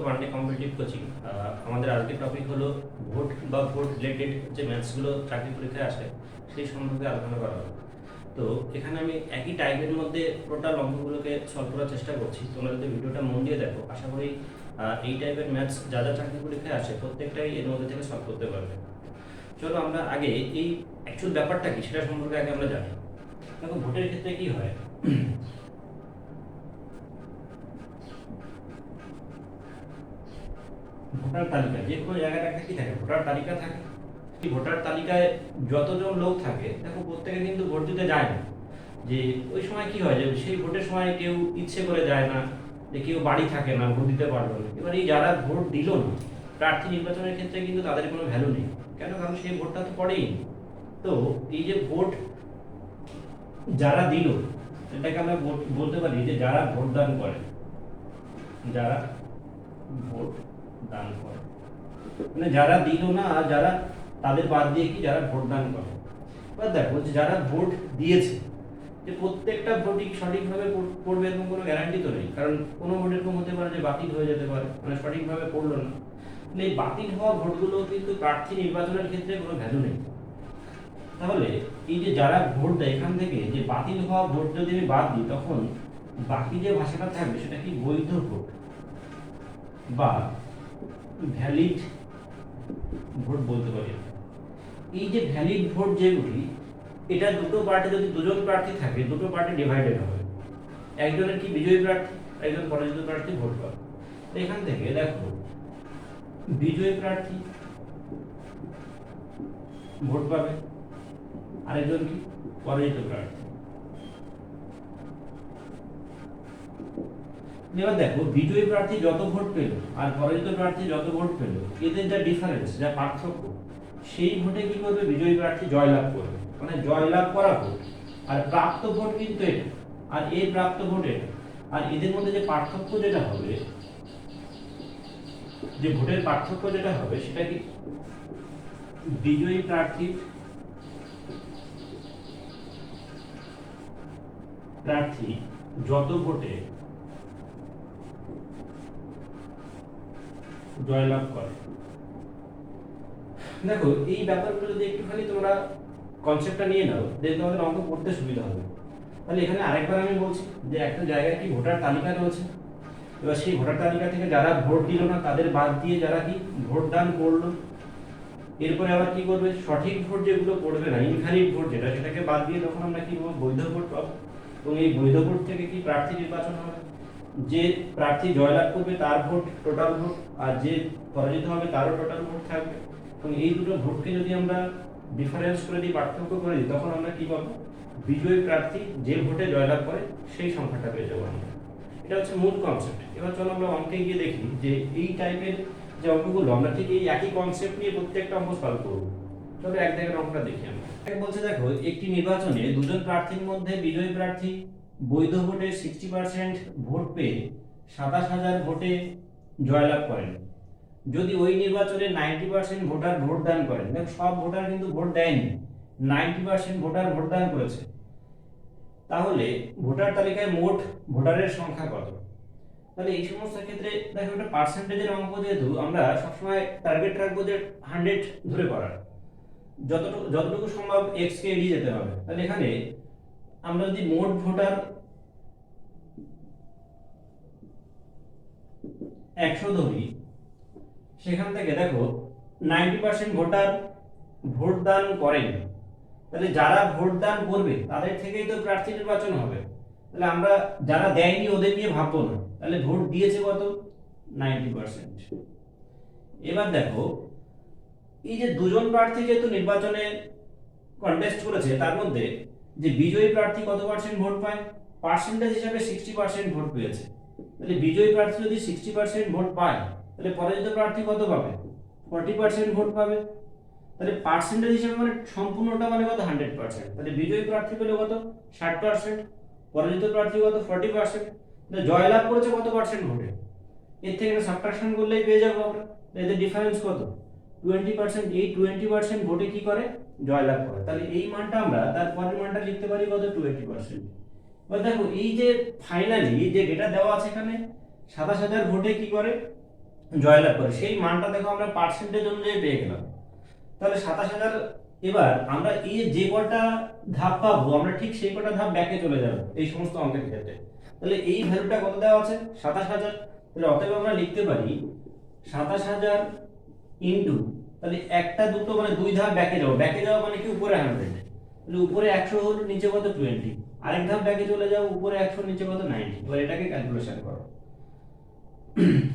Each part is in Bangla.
One day competitive coaching. আমাদের আজকের টপিক হলো ভোট বা ভোট রিলেটেড যে ম্যাথসগুলো চাকরি পরীক্ষায় আসে সেই সম্পর্কে আলোচনা করা হবে। তো এখানে আমি একই টাইপের মধ্যে টোটাল অঙ্কগুলোকে সলভ করার চেষ্টা করছি। তোমরা যদি ভিডিওটা মন দিয়ে দেখো, আশা করি এই টাইপের ম্যাথস যা যা চাকরি পরীক্ষায় আসে প্রত্যেকটাই এর মধ্যে থেকে সলভ করতে পারবে। চলো আমরা আগে এই অ্যাকচুয়াল ব্যাপারটা কি সেটা সম্পর্কে আগে আমরা জানি। দেখো ভোটের ক্ষেত্রে কি হয়, ভোটার তালিকা যে কোনো জায়গায় একটা কি থাকে, ভোটার তালিকা থাকে। এই ভোটার তালিকায় যতজন লোক থাকে দেখো প্রত্যেকে কিন্তু ভোট দিতে যায় না। যে ওই সময় কি হয় যে সেই ভোটের সময় কেউ ইচ্ছে করে যায় না, যে কেউ বাড়ি থাকে না, ভোট দিতে পারলো না। এবার এই যারা ভোট দিল না, প্রার্থী নির্বাচনের ক্ষেত্রে কিন্তু তাদের কোনো ভ্যালু নেই। কেন? কারণ সেই ভোটটা তো পড়েই। তো এই যে ভোট যারা দিল, এটাকে আমরা বলতে পারি যে যারা ভোট দান করে, যারা ভোট দান করে, মানে যারা দিল না আর যারা তাদের বাদ দিয়ে কি যারা ভোট দান করে। এবার দেখো যে যারা ভোট দিয়েছে, যে প্রত্যেকটা ভোটই সঠিকভাবে পড়বে এরকম কোনো গ্যারান্টি তো নেই। কারণ কোনো ভোট এরকম হতে পারে যে বাতিল হয়ে যেতে পারে, মানে সঠিকভাবে পড়লো না। এই বাতিল হওয়া ভোটগুলো কিন্তু প্রার্থী নির্বাচনের ক্ষেত্রে কোনো ভ্যালু নেই। তাহলে এই যে যারা ভোট দেয়, এখান থেকে যে বাতিল হওয়া ভোট যদি আমি বাদ দিই, তখন বাকি যে ভাষাটা থাকবে সেটা কি বৈধ ভোট বা ভ্যালিড ভোট বলতে পারি। এই যে ভ্যালিড ভোট যেগুলি, এটা দুটো পার্টি, যদি দুজন প্রার্থী থাকে দুটো পার্টি ডিভাইডেড হবে। একজনের কি বিজয়ী প্রার্থী, একজন পরাজিত প্রার্থী ভোট পাবে। তো এখান থেকে দেখো বিজয়ী প্রার্থী ভোট পাবে, আরেকজন কি পরাজিত প্রার্থী। এবার দেখো বিজয়ী প্রার্থী যত ভোট পেল আর পরাজিত প্রার্থী যত ভোট পেল, এদের যা ডিফারেন্স, যা পার্থক্য, সেই ভোটে কি করবে বিজয়ী প্রার্থী জয়লাভ করবে, মানে জয়লাভ করা ভোট। আর প্রাপ্ত ভোট কিন্তু এটা, আর এই প্রাপ্ত ভোট এটা। আর এদের মধ্যে যে পার্থক্য যেটা হবে, যে ভোটের পার্থক্য যেটা হবে সেটা কি বিজয়ী প্রার্থী যত ভোটে জয়লাভ করে। দেখো এই ব্যাপারগুলো যদি একটুখানি তোমরা কনসেপ্টটা নিয়ে নাও, দেখবে তোমাদের অঙ্ক পড়তে সুবিধা হবে। তাহলে এখানে আরেকবার আমি বলছি যে একটা জায়গায় কি ভোটার তালিকা রয়েছে, এবার সেই ভোটার তালিকা থেকে যারা ভোট দিল না তাদের বাদ দিয়ে যারা কি ভোট দান করলো, এরপরে আবার কি করবে, সঠিক ভোট যেগুলো পড়বে না, ইনভ্যালিড ভোট যেটা, সেটাকে বাদ দিয়ে তখন আমরা কি বলবো, বৈধ ভোট পাবো। এবং এই বৈধ ভোট থেকে কি প্রার্থী নির্বাচন হবে। যে প্রার্থী জয়লাভ করবে তার ভোট টোটাল ভোট, আর যে পরাজিত হবে তারও টোটাল ভোট থাকবে। এবং এই দুটো ভোটকে যদি আমরা ডিফারেন্স করে দিই, পার্থক্য করে দিই, তখন আমরা কি পাবো, বিজয়ী প্রার্থী যে ভোটে জয়লাভ করে সেই সংখ্যাটা পেয়ে যাবো আমরা। এটা হচ্ছে মূল কনসেপ্ট। এবার চলো আমরা অঙ্কে গিয়ে দেখি যে এই টাইপের যে অঙ্কগুলো আমরা ঠিক এই একই কনসেপ্ট নিয়ে প্রত্যেকটা অঙ্ক সলভ করবো। চলো এক জায়গায় অঙ্কটা দেখি আমরা। বলছে দেখো একটি নির্বাচনে দুজন প্রার্থীর মধ্যে বিজয়ী প্রার্থী বৈধ ভোটে 60% ভোট পেয়ে 27,000 ভোটে জয়লাভ করেন। যদি ওই নির্বাচনে 90% ভোটার ভোট দান করেন, দেখো সব ভোটার কিন্তু ভোট দেয়নি, 90% ভোটার ভোট দান করেছে, তাহলে ভোটার তালিকায় মোট ভোটারের সংখ্যা কত। তাহলে এই সমস্ত ক্ষেত্রে দেখো একটা পার্সেন্টেজের অঙ্ক, যেহেতু আমরা সবসময় টার্গেট রাখবো যে 100 ধরে করার, যতটুকু সম্ভব এক্স কে এড়িয়ে যেতে হবে। তাহলে এখানে আমরা যদি মোট ভোটার 100 ধরি, সেখান থেকে দেখো 90% ভোটার ভোট দান করেন, তাহলে যারা ভোট দান করবে তাদের থেকেই তো প্রার্থী নির্বাচন হবে। তাহলে আমরা যারা দেয়নি ওদের নিয়ে ভাববো না, তাহলে ভোট দিয়েছে কত, 90%। এবার দেখো এই যে দুজন প্রার্থী যেহেতু নির্বাচনে কন্টেস্ট করেছে, তার মধ্যে যে বিজয়ী প্রার্থী কত পার্সেন্ট ভোট পায়, পার্সেন্টেজ হিসাবে 60% ভোট পেয়েছে। তাহলে বিজয়ী প্রার্থী যদি 60% ভোট পায়, তাহলে পরাজিত প্রার্থী কত পাবে, 40% ভোট পাবে। তাহলে পার্সেন্টেজ হিসাবে মানে সম্পূর্ণটা মানে কত, 100%। তাহলে বিজয়ী প্রার্থী পেলে কত, 60%, পরাজিত প্রার্থী কত, 40%। তাহলে জয়লাভ করেছে কত পার্সেন্ট ভোটে, এর থেকে সাবট্রাকশন করলেই পেয়ে যাবো আমরা। এদের ডিফারেন্স কত, 20%। এই 20% ভোটে কি করে, জয়লাভ করে। তাহলে এই মানটা আমরা তার পরের মানটা লিখতে পারি কত, 20%। এবার দেখো এই যে ফাইনালি যে ডেটা দেওয়া আছে এখানে, 27,000 ভোটে কি করে জয়লাভ করে সেই মানটা দেখো আমরা পার্সেন্টেজ অনুযায়ী পেয়ে গেলাম। তাহলে 27,000। এবার আমরা এই যে কটা ধাপ পাবো আমরা ঠিক সেই কটা ধাপ ব্যাকে চলে যাব এই সমস্ত অঙ্কের ক্ষেত্রে। তাহলে এই ভ্যালুটা কত দেওয়া আছে 27,000। তাহলে অতএব আমরা লিখতে পারি 27,000 ইনটু, তাহলে একটা দুটো মানে দুই ধাপ ব্যাকে যাবো, ব্যাকে যাওয়া মানে কি উপরে 100, তাহলে উপরে 100 হলো নিচে কত 20, আরেক ধাপ ব্যাকে চলে যাও উপরে 100 নিচে কত 90। এবার এটাকে ক্যালকুলেশন করো,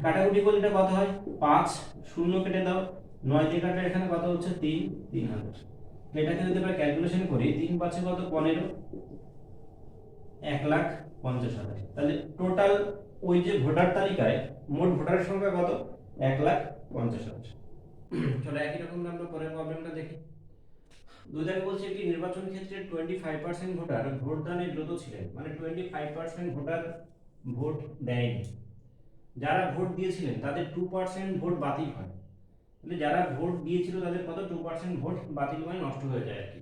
কাটাকুটি করলে এটা কত হয় 5, শূন্য কেটে দাও 9 দিয়ে কাটলে এখানে কত হচ্ছে 3, 3000। এটাকে যদি আমরা ক্যালকুলেশন করি 3 5 কত 15, 1,50,000। তাহলে টোটাল ওই যে ভোটার তালিকায় মোট ভোটারের সংখ্যা কত 1,50,000। চলো একই রকম আমরা পরের প্রবলেমটা দেখি। দুই দাগে বলছে একটি নির্বাচন ক্ষেত্রে 25% ভোটার ভোটদানে বিরত ছিলেন, মানে 25% ভোটার ভোট দেয়নি। যারা ভোট দিয়েছিলেন তাদের 2% ভোট বাতিল হয়। তাহলে যারা ভোট দিয়েছিল তাদের কত 2% ভোট বাতিল হয়, নষ্ট হয়ে যায় আর কি।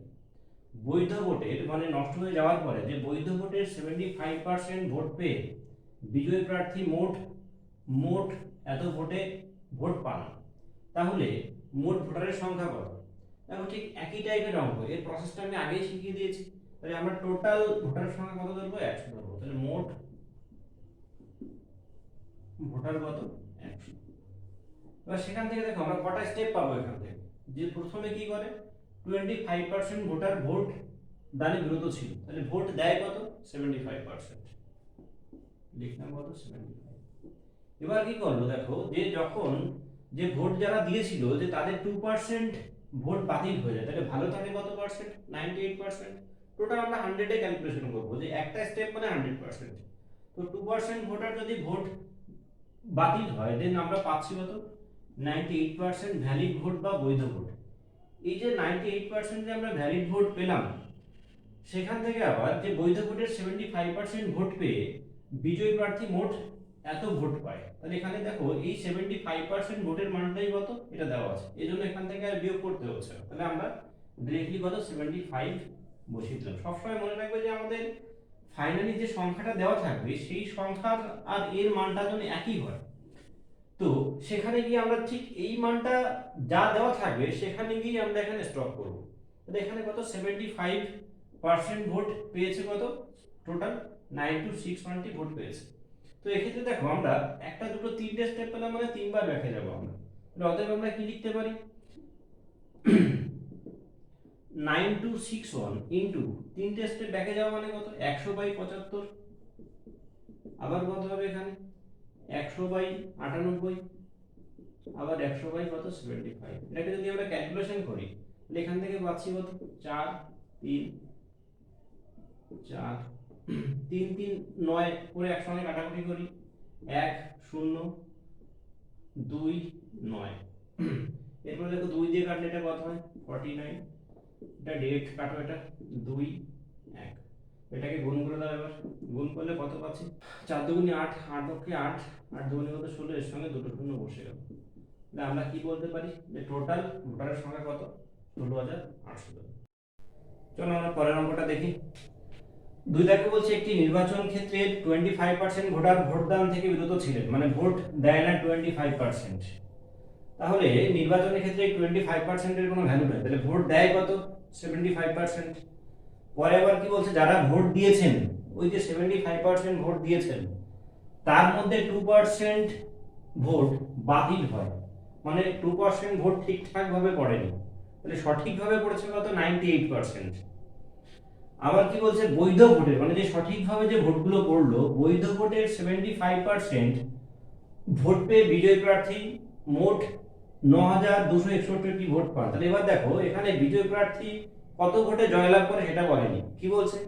বৈধ ভোটের মানে নষ্ট হয়ে যাওয়ার পরে যে বৈধ ভোটের 75% ভোট পেয়ে বিজয়ী প্রার্থী মোট মোট এত ভোটে ভোট পান, তাহলে মোট ভোটারের সংখ্যা কত। দেখো ঠিক একই টাইপের অঙ্ক, এর প্রসেসটা আমি আগেই শিখিয়ে দিয়েছি। তাহলে আমরা টোটাল ভোটারের সংখ্যা কত ধরবো 100 ধরবো। তাহলে মোট ভোটার কত 100। এবার সেখান থেকে দেখো আমরা কটা স্টেপ পাবো এখান থেকে। যে প্রথমে কি করে 25% ভোটার ভোট দানে বিরত ছিল, তাহলে ভোট দেয় কত 75%, লিখলাম কত 75। এবার কি করলো দেখো যে যখন যে ভোট যারা দিয়েছিল যে তাদের 2% ভোট বাতিল হয়ে যায়, তাহলে ভালো থাকে কত পার্সেন্ট 98%। টোটাল আমরা 100 এ ক্যালকুলেশন করব যে একটা স্টেপ মানে 100%। তো 2% ভোটার যদি ভোট বাতিল হয় দেন আমরা পাচ্ছি কত 98% ভ্যালিড ভোট বা বৈধ ভোট। এই যে 98% যে আমরা ভ্যালিড ভোট পেলাম, সেখান থেকে আবার যে বৈধ ভোটের 75% ভোট পেয়ে বিজয়ী প্রার্থী মোট এত ভোট পায়। তাহলে এখানে দেখো এই 75% ভোটের মানটাই কত এটা দেওয়া আছে, এই জন্য এখান থেকে আর বিয়োগ করতে হচ্ছে না। তাহলে আমরা ডিরেক্টলি কত 75 বসিয়ে দিলাম। সবসময় মনে রাখবে যে আমাদের ফাইনালি যে সংখ্যাটা দেওয়া থাকবে সেই সংখ্যার আর এর মানটা যেন একই হয়। তো সেখানে গিয়ে আমরা ঠিক এই মানটা যা দেওয়া থাকবে সেখানে গিয়ে আমরা এখানে স্টপ করব। তাহলে এখানে কত 75% ভোট পেয়েছে কত টোটাল 926 ভোট পেয়েছে। তো এক্ষেত্রে দেখো আমরা একটা দুটো তিনটে স্টেপ পেলাম মানে তিনবার ব্যাকে যাব আমরা। তাহলে অতএব আমরা কি লিখতে পারি 9261 ইনটু তিনটে স্টেপ ব্যাকে যাওয়া মানে কত 100/75। আবার কত হবে এখানে 100/98, আবার 100 কত 75। এটাকে যদি আমরা ক্যালকুলেশন করি তাহলে এখান থেকে পাচ্ছি কত 4 3 4 3 3 9 করে একসঙ্গে কাটাকুটি করি 1 0 2 9। এরপর দেখো 2 দিয়ে কাটলে এটা কত হয় 49। এটা ডাইরেক্ট কাটো, এটা 2 1। এটাকে গুণ করে দাও। এবার গুণ করলে কত পাচ্ছি 4 দুগুণে 8, 8 পক্ষে 8, 8 দুগুণে কত 16, এর সঙ্গে দুটো শূন্য বসে গেল। তাহলে আমরা কি বলতে পারি যে টোটাল ভোটারের সংখ্যা কত 16,800। চলো আমরা পরের অঙ্কটা দেখি। দুই দাগে বলছে একটি নির্বাচন ক্ষেত্রে 25% ভোটার ভোটদান থেকে বিরত ছিলেন, মানে ভোট দেয় না 25%। তাহলে নির্বাচনের ক্ষেত্রে 25% এর কোনো ভ্যালু নেই, তাহলে ভোট দেয় কত 75%। পরে আবার কি বলছে যারা ভোট দিয়েছেন ওই যে 75% ভোট দিয়েছেন তার মধ্যে 2% ভোট বাতিল হয়, মানে 2% ভোট ঠিকঠাক ভাবে পড়েনি। তাহলে সঠিকভাবে পড়েছে কত 98%। আবার কি বলছে বৈধ ভোটের মানে যে সঠিকভাবে যে ভোটগুলো পড়লো বৈধ ভোটের 75% ভোট পেয়ে বিজয়ী প্রার্থী মোট 9,261টি ভোট পান। তাহলে এবার দেখো এখানে বিজয়ী প্রার্থী কত ভোটে জয়লাভ করে সেটা বলেনি, কি বলছে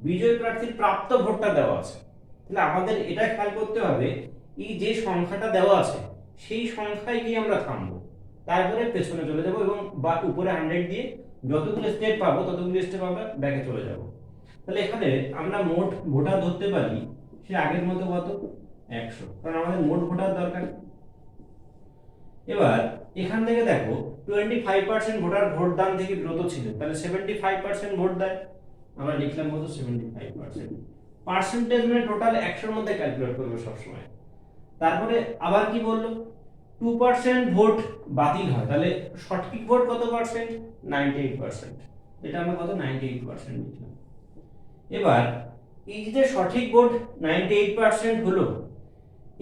বিজয়ী প্রার্থীর প্রাপ্ত ভোটটা দেওয়া আছে। তাহলে আমাদের এটা খেয়াল করতে হবে এই যে সংখ্যাটা দেওয়া আছে সেই সংখ্যায় গিয়ে আমরা থামবো, তারপরে পেছনে চলে যাব এবং বা উপরে 100 দিয়ে যতগুলো স্টেপ পাবো ততগুলো স্টেপ আমরা ব্যাকে চলে যাব। তাহলে এখানে আমরা মোট ভোটার ধরতে পারি সে আগের মতো কত 100, কারণ আমাদের মোট ভোটার দরকার। এবার এখান থেকে দেখো 25% ভোটার ভোটদান থেকে বিরত ছিলেন, তাহলে 75% ভোট দেয়, আমরা লিখলাম কত 75%। পার্সেন্টেজ মানে টোটাল 100 এর মধ্যে ক্যালকুলেট করবে সব সময়। তারপরে আবার কি বললো 2% ভোট বাতিল হয়, তাহলে সঠিক ভোট কত পার্সেন্ট? 98%। এটা আমরা কত 98% লিখলাম। এবার এই যে সঠিক ভোট 98% হলো,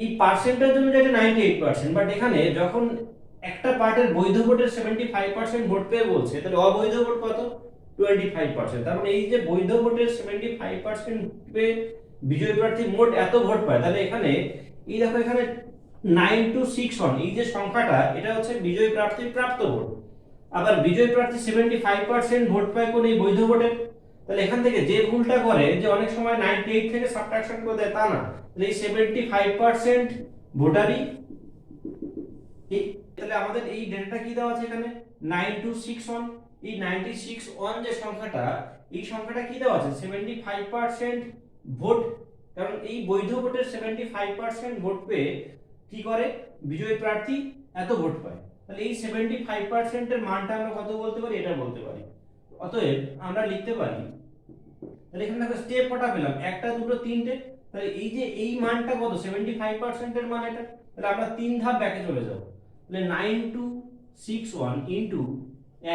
এই পার্সেন্টের জন্য যেটা 98%, বাট এখানে যখন একটা পার্টের বৈধ ভোটের 75% ভোট পেয়ে বলছে, তাহলে অবৈধ ভোট কত? 25%। তার মানে এই যে বৈধ ভোটের 75% পেয়ে বিজয়ী প্রার্থী মোট এত ভোট পায়, তাহলে এখানে এই দেখো এখানে 9 to 6 এই যে সংখ্যাটা, এটা হচ্ছে বিজয়ী প্রার্থীর প্রাপ্ত ভোট। আবার বিজয়ী প্রার্থী 75% ভোট পায় কোন এই বৈধ ভোটের, তাহলে এখান থেকে যে ভুলটা করে যে অনেক সময় 98 থেকে সাবট্রাকশন করে দেয়, তা না, তাহলে এই 75% ভোটারই, তাহলে আমাদের এই ডেটাটা কি দেওয়া আছে এখানে 9261। এই 961 যে সংখ্যাটা, এই সংখ্যাটা কি দেওয়া আছে 75% ভোট, কারণ এই বৈধ ভোটের 75% ভোট পেয়ে কি করে বিজয়ী প্রার্থী এত ভোট পায়, তাহলে এই 75% এর মানটা আমরা কত বলতে পারি? এটা বলতে পারি। অতএব আমরা লিখতে পারি, তাহলে এখানে দেখো স্টেপ কটা পেলাম, একটা দুটো তিনটে, তাহলে এই যে এই মানটা কত 75% এর মান এটা, তাহলে আমরা তিন ধাপ ব্যাকে চলে যাব। তাহলে 9261 ইনটু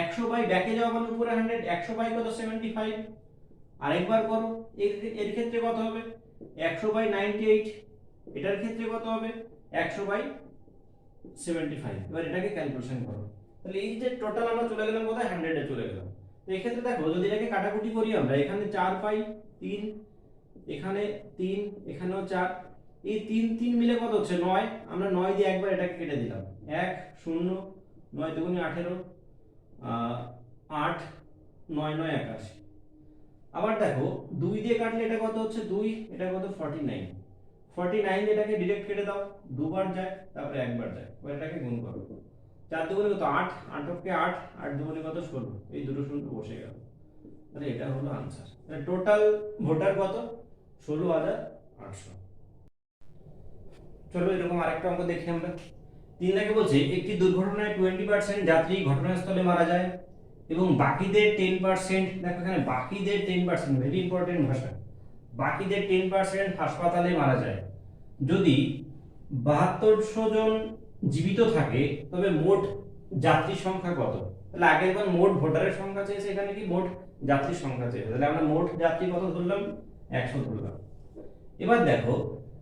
100 বাই ব্যাকে যাওয়া মানে উপরে 100, 100 বাই কত 75, আরেকবার করো, এর ক্ষেত্রে কত হবে 100 বাই 98, এটার ক্ষেত্রে কত হবে 100 বাই 75। এবার এটাকে ক্যালকুলেশন করো, তাহলে এই যে টোটাল আমরা চলে গেলাম কোথায় 100 এ চলে গেলাম। তো এই ক্ষেত্রে দেখো যদি এটাকে কাটাকুটি করি আমরা, এখানে 4 পাই 3, এখানে 3, এখানেও 4, এই 3 3 মিলে কত হচ্ছে 9, আমরা 9 দিয়ে একবার এটাকে কেটে দিলাম, 1 0 9 দুগুণে 18, 8 9 9 81। আবার দেখো 2 দিয়ে কাটলে এটা কত হচ্ছে 2, এটা কত 49, 49 এটাকে ডাইরেক্ট কেটে দাও, দুবার যায় তারপরে একবার যায়, এবার এটাকে গুণ করো, 4 দুগুণে কত 8, 8 কে 8, 8 দুগুণে কত 16, এই দুটো শূন্য বসে গেল, তাহলে এটা হলো आंसर। তাহলে টোটাল ভোটার কত 16800। চলো এরকম আরেকটা অঙ্ক দেখি আমরা। 3 দাগে বলছে একটি দুর্ঘটনায় 20% যাত্রী ঘটনাস্থলে মারা যায় এবং বাকিদের 10%, দেখো এখানে বাকিদের 10%, ভেরি ইম্পর্টেন্ট ভাষা, বাকিদের 10% হাসপাতালে মারা যায়। যদি 7200 জন জীবিত থাকে তবে মোট যাত্রী সংখ্যা কত? তাহলে আগে একবার মোট ভোটারের সংখ্যা চেয়েছে, এখানে কি মোট যাত্রীর সংখ্যা চেয়েছে, তাহলে আমরা মোট যাত্রী কত ধরলাম 100 ধরলাম। এবার দেখো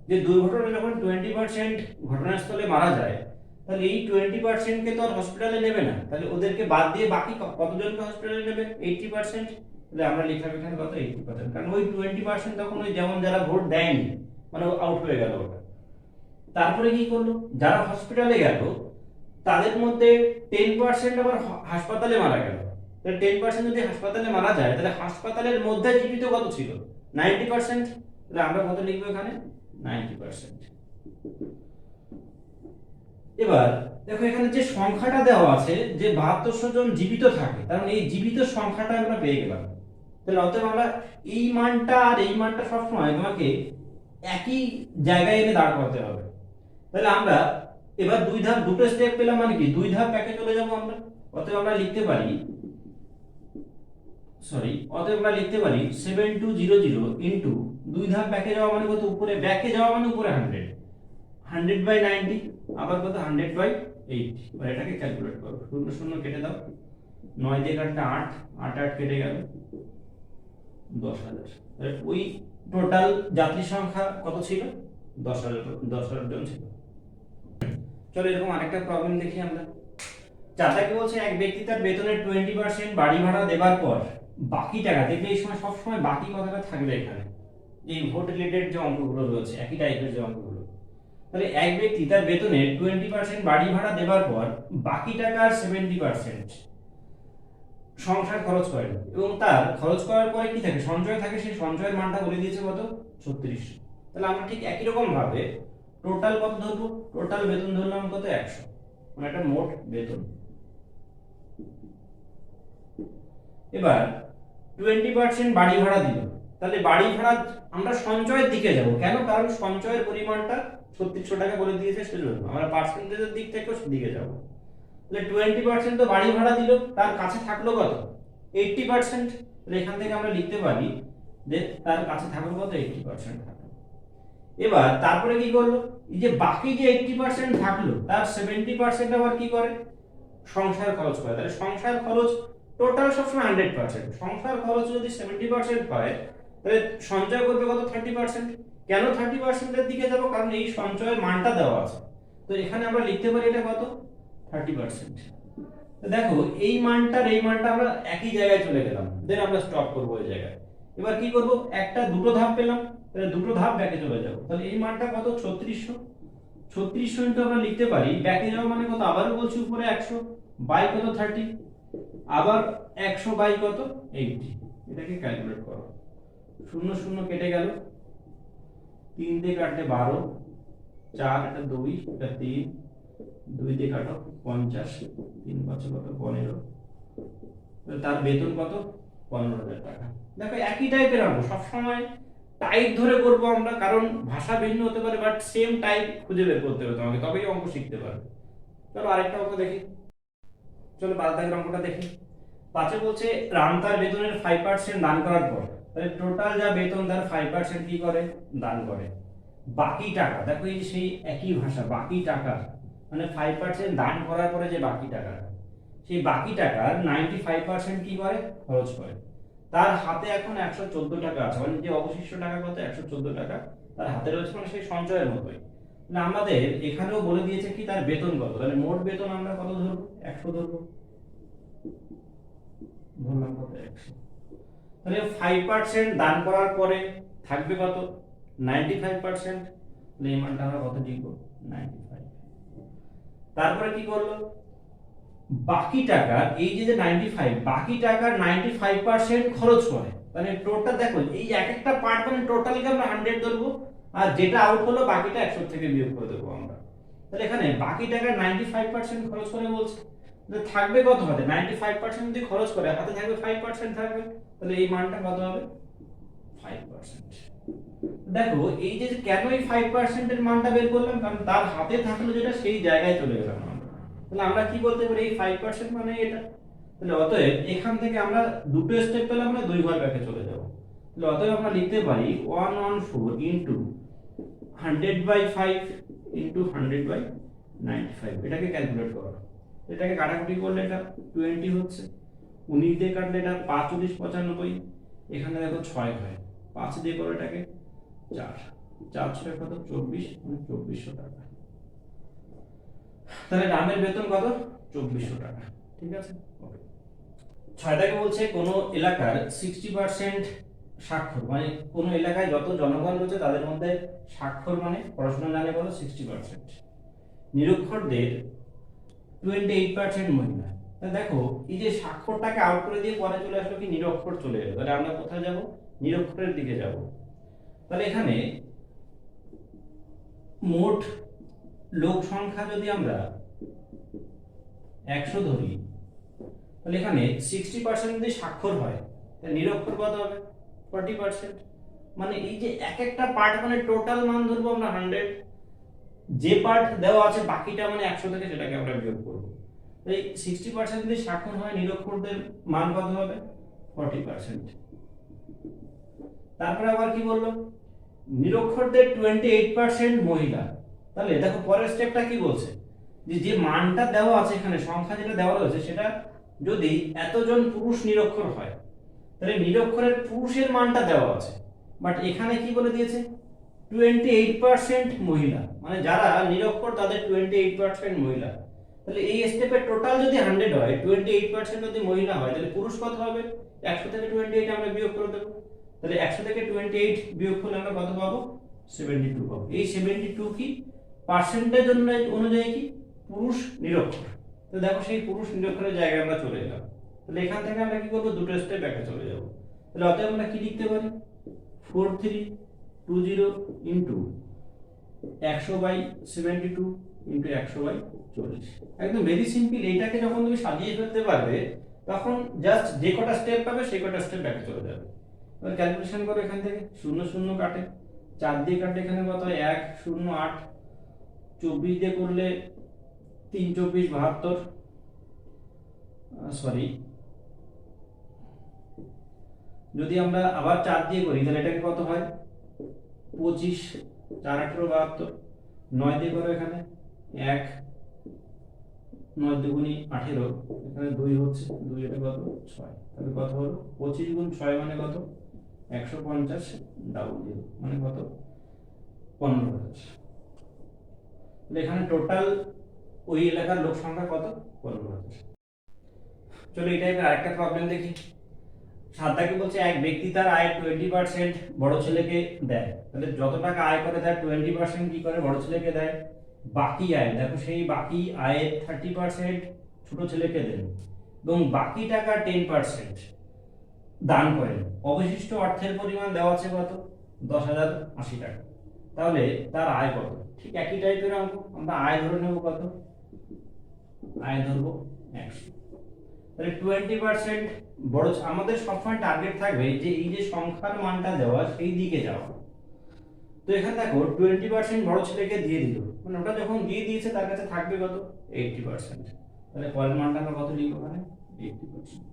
যে দুর্ঘটনায় যখন 20% ঘটনাস্থলে মারা যায়, তাহলে এই 20% কে তো আর হসপিটালে নেবে না, তাহলে ওদেরকে বাদ দিয়ে বাকি কতজনকে হসপিটালে নেবে 80%, তাহলে আমরা লিখলাম এখানে কত 80%, কারণ ওই 20% তখন ওই যেমন যারা ভোট দেয়নি মানে আউট হয়ে গেল ওটা। তারপরে কি করলো, যারা হসপিটালে গেল তাদের মধ্যে 10% আবার হাসপাতালে মারা গেল, তাহলে 10% যদি হাসপাতালে মারা যায় তাহলে হাসপাতালের মধ্যে জীবিত কত ছিল 90%, তাহলে আমরা কত লিখবো এখানে 90%। এবার দেখো এখানে যে সংখ্যাটা দেওয়া আছে যে 7200 জন জীবিত থাকে, কারণ এই জীবিত সংখ্যাটা আমরা পেয়ে গেলাম, তাহলে অতএব আমরা এই মানটা আর এই মানটা সবসময় তোমাকে একই জায়গায় এনে দাঁড় করাতে হবে। তাহলে আমরা এবার দুই ধাপ দুটো স্টেপ পেলাম, মানে কি দুই ধাপ ব্যাকে চলে যাব আমরা। অতএব আমরা লিখতে পারি, অতএব আমরা লিখতে পারি 7200 ইনটু দুই ধাপ ব্যাকে যাওয়া মানে কত, উপরে ব্যাকে যাওয়া মানে উপরে 100, 100 বাই 90, আবার কত 100 বাই 80। এবার এটাকে ক্যালকুলেট করো, শূন্য শূন্য কেটে দাও, 9 দিয়ে কাটলে 8, 8 8 কেটে গেল 10000। তাহলে ওই টোটাল যাত্রী সংখ্যা কত ছিল 10000 জন ছিল। চলো এরকম আরেকটা প্রবলেম দেখি আমরা। চাচাকে বলছে এক ব্যক্তি তার বেতনের 20% বাড়ি ভাড়া দেবার পর বাকি টাকা, দেখবে এই সময় সবসময় বাকি কথাটা থাকবে এখানে, এই ভোট রিলেটেড যে অঙ্কগুলো রয়েছে একই টাইপের যে অঙ্কগুলো। তাহলে এক ব্যক্তি তার বেতনের 20% বাড়ি ভাড়া দেবার পর বাকি টাকার 70% সংসার খরচ করেন এবং তার খরচ করার পরে কি থাকে সঞ্চয় থাকে, সেই সঞ্চয়ের মানটা বলে দিয়েছে কত 36। তাহলে আমরা ঠিক একই রকম ভাবে টোটাল কত ধরবো, টোটাল বেতন ধরলাম কত 100, মানে এটা মোট বেতন। এবার 20% বাড়ি ভাড়া দিল, তাহলে বাড়ি ভাড়া আমরা সঞ্চয়ের দিকে যাব, কেন, কারণ সঞ্চয়ের পরিমাণটা 3600 টাকা বলে দিয়েছে, সেজন্য আমরা পার্সেন্টেজের দিক থেকে সেদিকে যাব। তাহলে 20% তো বাড়ি ভাড়া দিল, তার কাছে থাকলো কত 80%, তাহলে এখান থেকে আমরা লিখতে পারি যে তার কাছে থাকলো কত 80% থাকলো। এবার তারপরে কি করলো, এই যে বাকি যে 80% থাকলো তার 70% আবার কি করে, সংসার খরচ করে। তাহলে সংসার খরচ টোটাল সবসময় 100%, সংসার খরচ যদি 70% হয় তাহলে সঞ্চয় করবে কত, 30%। কেন 30% এর দিকে যাব, কারণ এই সঞ্চয়ের মানটা দেওয়া আছে। তো এখানে আমরা লিখতে পারি এটা কত, 30%। তো দেখো এই মানটার এই মানটা আমরা একই জায়গায় চলে গেলাম, দেন আমরা স্টপ করবো ওই জায়গায়। এবার কি করব, একটা দুটো ধাপ পেলাম, তাহলে দুটো ধাপ ব্যাকে চলে যাব। তাহলে এই মানটা কত, 3600। 3600 ইনটু আমরা লিখতে পারি, ব্যাকে যাওয়া মানে কত, আবারও বলছি উপরে 100 বাই কত 30, আবার 100 বাই কত 80। এটাকে ক্যালকুলেট করো, শূন্য শূন্য কেটে গেল, 3 দিয়ে কাটলে 12, 4 এটা 2 এটা 3, 2 দিয়ে কাটো 50, 3 5 কত 15। তার বেতন কত, 15,000 টাকা। দেখো একই টাইপের আনবো সবসময়, টাইপ ধরে করবো আমরা, কারণ ভাষা ভিন্ন হতে পারে বাট সেম টাইপ খুঁজে বের করতে হবে তোমাকে, তবেই অঙ্ক শিখতে পারবে। চলো আরেকটা অঙ্ক দেখি, চলো 5 দাগের অঙ্কটা দেখি। পাঁচে বলছে রাম তার বেতনের 5% দান করার পর, তাহলে টোটাল যা বেতন তার 5% কি করে, দান করে। বাকি টাকা, দেখো এই সেই একই ভাষা, বাকি টাকা মানে 5% দান করার পরে যে বাকি টাকা, সেই বাকি টাকার 95% কি করে, খরচ করে। তার হাতে এখন 114 টাকা আছে, মানে যে অবশিষ্ট টাকা কত, 114 টাকা তার হাতে রয়েছে, মানে সেই সঞ্চয়ের মতোই। না আমাদের এখানেও বলে দিয়েছে কি তার বেতন কত, তাহলে মোট বেতন আমরা কত ধরবো, 100 ধরবো, ধরলাম কত 100। তাহলে 5% দান করার পরে থাকবে কত, 95%। তাহলে এই মানটা আমরা কত লিখবো, 95। তারপরে কি করলো, বাকি টাকা এই যে 95, বাকি টাকার 95% খরচ করে। মানে টোটাল দেখো এই এক একটা পার্ট মানে টোটালকে আমরা 100 ধরবো, আর যেটা আউট হলো বাকিটা 100 থেকে বিয়োগ করে দেবো আমরা। তাহলে এখানে বাকি টাকার 95% খরচ করে বলছে, তাহলে থাকবে কত, হাতে 95% যদি খরচ করে হাতে থাকবে 5% থাকবে, তাহলে এই মানটা কত হবে, 5%। দেখো এই যে কেন এই 5% এর মানটা বের করলাম, কারণ তার হাতে থাকলো যেটা সেই জায়গায় চলে গেলাম আমরা। তাহলে আমরা কি বলতে পারি, এই 5% মানে এটা। তাহলে অতএব এখান থেকে আমরা দুটো স্টেপ পেলাম, আমরা দুই ঘর ব্যাকে চলে যাব। তাহলে অতএব আমরা লিখতে পারি 114 ইনটু 100/5 ইনটু 100/95। এটাকে ক্যালকুলেট করো, এটাকে কাটাকুটি করলে এটা 20 হচ্ছে, 19 দিয়ে কাটলে এটা 5 19 95, এখানে দেখো 6 হয়, 5 দিয়ে করো এটাকে 4, 4 6 কত 24, মানে 2400 টাকা। তাহলে রামের বেতন কত, 2400 টাকা। ঠিক আছে, ওকে। 6 দাগে বলছে কোন এলাকার 60% স্বাক্ষর, মানে কোন এলাকায় যত জনগণ রয়েছে তাদের মধ্যে স্বাক্ষর মানে পড়াশোনা জানে বলো 60%, নিরক্ষরদের 28% মহিলা। তাহলে দেখো এই যে স্বাক্ষরটাকে আউট করে দিয়ে পরে চলে আসলো কি, নিরক্ষর চলে এলো। তাহলে আমরা কোথায় যাব, নিরক্ষরের দিকে যাব। তাহলে এখানে মোট লোক সংখ্যা যদি আমরা 100 ধরি, তাহলে এখানে 60% যদি স্বাক্ষর হয় তাহলে নিরক্ষর কত হবে, 40%। মানে এই যে এক একটা পার্ট মানে টোটাল মান ধরবো আমরা 100, যে পার্ট দেওয়া আছে বাকিটা মানে 100 থেকে সেটাকে আমরা বিয়োগ করব। এই 60% যদি স্বাক্ষর হয় নিরক্ষরদের মান কত হবে, 40%। তারপরে আবার কি বললো, নিরক্ষরদের 28% মহিলা। তাহলে দেখো পরের স্টেপটা কি বলছে, যে যে মানটা দেওয়া আছে এখানে সংখ্যা যেটা দেওয়া রয়েছে সেটা যদি এতজন পুরুষ নিরক্ষর হয়, তাহলে নিরক্ষরের পুরুষের মানটা দেওয়া আছে, বাট এখানে কি বলে দিয়েছে 28% মহিলা, মানে যারা নিরক্ষর তাদের 28% মহিলা। তাহলে এই স্টেপে টোটাল যদি 100 হয়, 28% যদি মহিলা হয় তাহলে পুরুষ কত হবে, 100 থেকে 28 আমরা বিয়োগ করে দেব। তাহলে 100 থেকে 28 বিয়োগ করলে আমরা কত পাবো, 72 পাবো। এই 72 কি পার্সেন্টেজ অনুযায়ী কি, পুরুষ নিরক্ষর। তো দেখো সেই পুরুষ নিরক্ষরের জায়গায় আমরা চলে এলাম। তাহলে এখান থেকে আমরা কি করব, দুটো স্টেপ ব্যাকে চলে যাব। তাহলে অতএব আমরা কি লিখতে পারি, 4320 ইনটু 100/72 ইনটু 100/40। একদম ভেরি সিম্পল। এইটাকে যখন তুমি সাজিয়ে ফেলতে পারবে তখন জাস্ট যে কটা স্টেপ পাবে সেই কটা স্টেপ ব্যাকে চলে যাবে। এবার ক্যালকুলেশন করো, এখান থেকে 0 0 কাটে, 4 দিয়ে কাটলে এখানে কত হয় 1 0 8, 24 দিয়ে করলে 3 24 72, সরি যদি আমরা আবার 4 দিয়ে করি তাহলে এটাকে কত হয় 25 4 18 72, 9 দিয়ে করো এখানে 1, 9 দুগুণি 18, এখানে 2 হচ্ছে, 2 এটা কত 6, তাহলে কত হলো 25 গুণ 6 মানে কত 150 ডাবল জিরো মানে কত 15,000। তাহলে এখানে টোটাল ওই এলাকার লোক সংখ্যা কত 15,000। চলো এই টাইপের আরেকটা প্রবলেম দেখি। সাদ্দাকে বলছে এক ব্যক্তি তার আয়ের 20% বড় ছেলেকে দেয়, তাহলে যত টাকা আয় করে তার 20% কি করে বড় ছেলেকে দেয়। বাকি আয় দেখো, সেই বাকি আয়ের 30% ছোট ছেলেকে দেন এবং বাকি টাকা 10% দান করেন। অবশিষ্ট অর্থের পরিমাণ দেওয়া আছে কত 10,080 টাকা। তাহলে তার আয় কত? ঠিক একই টাইপের অঙ্ক, আমরা আয় ধরে নেব কত, আয় ধরবো 100। তাহলে 20% বড়, আমাদের সবসময় টার্গেট থাকবে যে এই যে সংখ্যার মানটা দেওয়া সেই দিকে যাওয়া। তো এখানে দেখো 20% বড় ছেলেকে দিয়ে দিল, মানে ওটা যখন দিয়ে দিয়েছে তার কাছে থাকবে কত 80%। তাহলে পরের মানটা আমরা কত লিখবো এখানে 80%।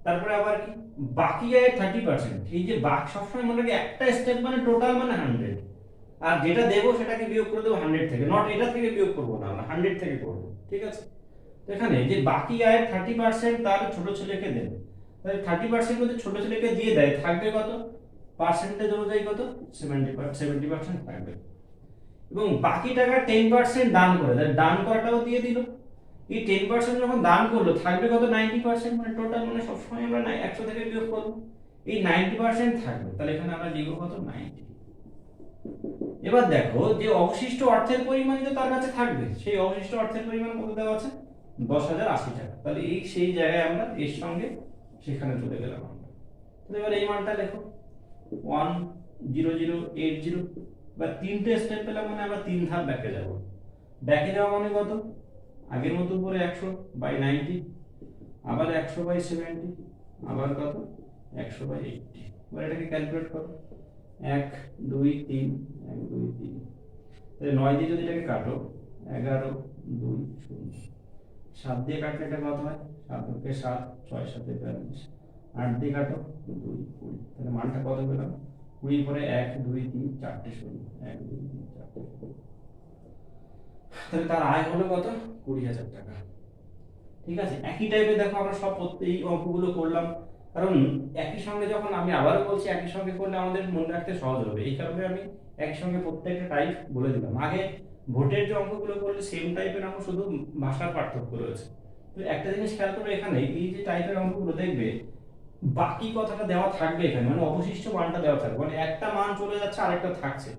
তারপরে আবার কি বাকি আয়ের 30%, এই যে বাকি সবসময় মনে রাখবে একটা স্টেপ মানে টোটাল মানে 100, আর যেটা দেবো সেটাকে বিয়োগ করে দেবো 100 থেকে, নট এটা থেকে বিয়োগ করবো না, আমরা 100 থেকে করবো, ঠিক আছে। তো এখানে যে বাকি আয়ের 30% তার ছোট ছেলেকে দেন, তাহলে 30% যদি ছোট ছেলেকে দিয়ে দেয় থাকবে কত, পার্সেন্টেজ অনুযায়ী কত 70% থাকবে। এবং বাকি টাকা 10% দান করে, তাহলে দান করাটাও দিয়ে দিল। এই 10% যখন দান করলো থাকবে কত 90%, মানে টোটাল মানে সবসময় আমরা 100 থেকে বিয়োগ করবো, এই 90% থাকবে। তাহলে এখানে আমরা লিখবো কত 90। এবার দেখো যে অবশিষ্ট অর্থের পরিমাণ যে তার কাছে থাকবে, সেই অবশিষ্ট অর্থের পরিমাণ কত দেওয়া আছে 10,080 টাকা। তাহলে এই সেই জায়গায় আমরা এর সঙ্গে সেখানে চলে গেলাম আমরা। তাহলে এবার এই মানটা লেখো 10080। বা তিনটে স্টেপ পেলাম, মানে আমরা তিন ধাপ ব্যাকে যাব। ব্যাকে যাওয়া মানে কত, আগের মতো উপরে 100/90, আবার 100/70, আবার কত 100/80। এবার এটাকে ক্যালকুলেট করো, 1 2 3 1 2 3, তাহলে 9 দিয়ে যদি এটাকে কাটো 11 2 0, 7 দিয়ে কাটলে এটা কত হয় 7 × 7 6 7 42, 8 দিয়ে কাটো 2 20, তাহলে মানটা কত পেলাম 20 পরে 1 2 3 4টে 0, 1 2 3 4টে। তাহলে তার আয় হলো কত 20,000 টাকা। ঠিক আছে, একই টাইপে দেখো আমরা সব এই অঙ্কগুলো করলাম, কারণ একই সঙ্গে যখন আমি আবারও বলছি একই সঙ্গে করলে আমাদের মনে রাখতে সহজ হবে, এই কারণে আমি একই সঙ্গে প্রত্যেকটা টাইপ বলে দিলাম। আগে ভোটের যে অঙ্কগুলো করলে সেম টাইপের অঙ্ক, শুধু ভাষার পার্থক্য রয়েছে। তো একটা জিনিস খেয়াল করো, এখানে এই যে টাইপের অঙ্কগুলো দেখবে বাকি কথাটা দেওয়া থাকবে এখানে, মানে অবশিষ্ট মানটা দেওয়া থাকবে, মানে একটা মান চলে যাচ্ছে আরেকটা থাকছে,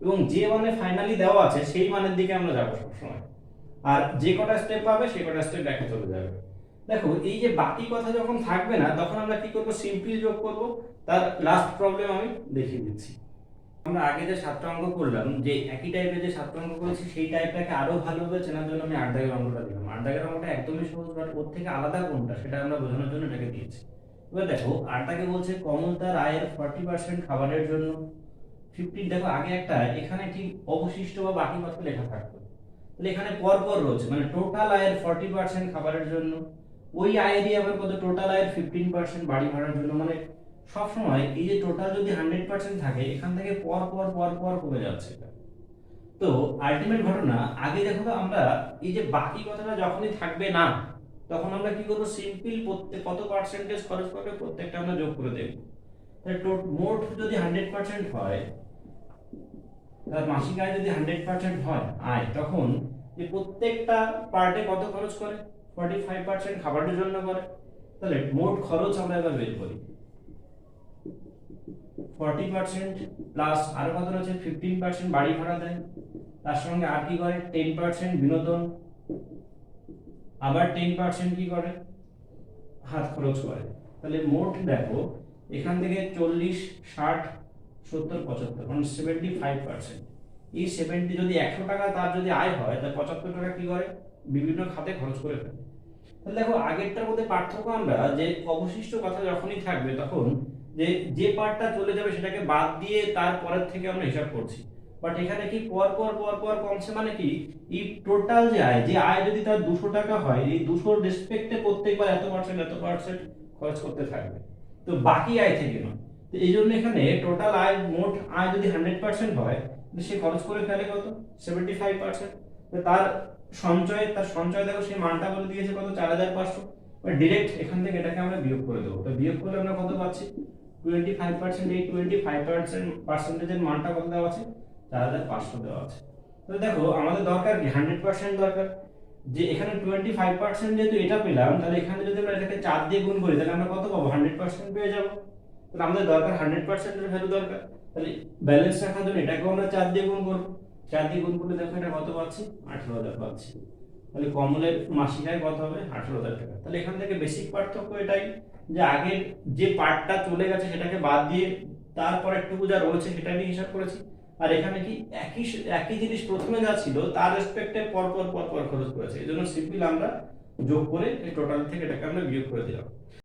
এবং যে মানে ফাইনালি দেওয়া আছে সেই মানের দিকে আমরা যাবো সবসময়, আর যে কটা স্টেপ পাবে সেই কটা স্টেপ ব্যাকে চলে যাবে। দেখো এই যে বাকি কথা যখন থাকবে না তখন আমরা কি করব, সিম্পল যোগ করব। তার লাস্ট প্রবলেম আমি দেখিয়ে দিচ্ছি। আমরা আগে যে 7টা অঙ্ক করলাম, যে একই টাইপের যে 7টা অঙ্ক করেছি সেই টাইপটাকে আরো ভালোভাবে চেনার জন্য আমি 8 দাগের অঙ্কটা দিলাম। 8 দাগের অঙ্কটা একদমই সহজ, বাট ওর থেকে আলাদা কোনটা সেটা আমরা বোঝানোর জন্য এটাকে দিয়েছি। এবার দেখো 8 দাগে বলছে কমল তার আয়ের 40% খাবারের জন্য 15, দেখো আগে একটা এখানে ঠিক অবশিষ্ট বা বাকি কথা লেখা থাকতো, তাহলে এখানে পর পর রয়েছে, মানে টোটাল আয়ের 40% খাবারের জন্য, ওই আয়েরই আবার কত টোটাল আয়ের 15% বাড়ি ভাড়ার জন্য, মানে সব সময় এই যে টোটাল যদি 100% থাকে এখান থেকে পর পর পর পর কমে যাচ্ছে এটা। তো আলটিমেট ঘটনা, আগে দেখো তো আমরা এই যে বাকি কথাটা যখনই থাকবে না তখন আমরা কি করব, সিম্পল প্রত্যেক কত পার্সেন্টেজ খরচ করবে প্রত্যেকটা আমরা যোগ করে দেব। তাহলে মোট যদি 100% হয়, তার মাসিক আয় যদি 100% হয় আয়, তখন যে প্রত্যেকটা পার্টে কত খরচ করে 45% খাবারের জন্য করে। তাহলে মোট খরচ আমরা এবার বের করি, 40% প্লাস আরো কত রয়েছে 15% বাড়ি ভাড়া দেয়, তার সঙ্গে আর কি করে 10% বিনোদন, আবার 10% কি করে হাত খরচ করে। তাহলে মোট দেখো এখান থেকে 40 60 70 75 মানে 75%। এই 70 যদি 100 টাকা তার যদি আয় হয় তাহলে 75 টাকা কি করে বিভিন্ন খাতে খরচ করে ফেলে। তাহলে দেখো আগেরটার মধ্যে পার্থক্য আমরা, যে অবশিষ্ট কথা যখনই থাকবে তখন যে পার্টটা চলে যাবে সেটাকে বাদ দিয়ে তারপরের থেকে আমরা হিসাব করছি, বাট এখানে কি পর পর পর পর কমছে, মানে কি এই টোটাল যে আয় যদি তার 200 টাকা হয়, এই 200 রেসপেক্টে প্রত্যেকবার এত পার্সেন্ট খরচ করতে থাকবে, তো বাকি আয় থেকে নয়। তো তো এই জন্য এখানে টোটাল আয়, মোট আয় যদি 100% হয়, তো সে খরচ করে ফেলে কত, 75%। তো তার সঞ্চয় দেখো সেই মানটা বলে দিয়েছে কত, 4500। ডিরেক্ট এখান থেকে এটাকে আমরা বিয়োগ করে দেবো। তো বিয়োগ করলে আমরা কত পাচ্ছি, 25%। এই 25%-এর মানটা কত দেওয়া আছে, 4500 দেওয়া আছে। তো দেখো আমাদের দরকার কি, 100% দরকার। যে এখানে 25% যেহেতু এটা পেলাম, তাহলে এখানে যদি আমরা এটাকে 4 দিয়ে গুণ করি, তাহলে আমরা কত পাবো, 100% পেয়ে যাবো। তাহলে আমাদের দরকার 100% এর ভ্যালু দরকার। তাহলে ব্যালেন্স রাখার জন্য এটাকেও আমরা 4 দিয়ে গুণ করব। 4 দিয়ে গুণ করলে দেখো এটা কত পাচ্ছি, 18000 পাচ্ছি। তাহলে কমলের মাসিক আয় কত হবে, 18000 টাকা। তাহলে এখান থেকে বেসিক পার্থক্য এটাই, যে আগের যে পার্টটা চলে গেছে সেটাকে বাদ দিয়ে তারপর একটুকু যা রয়েছে সেটা নিয়ে হিসাব করেছি। আর এখানে কি একই জিনিস প্রথমে যা ছিল তার রেসপেক্টে পর পর খরচ করেছে। এই জন্য সিম্পল আমরা যোগ করে এই টোটাল থেকে এটাকে আমরা বিয়োগ করে দিলাম।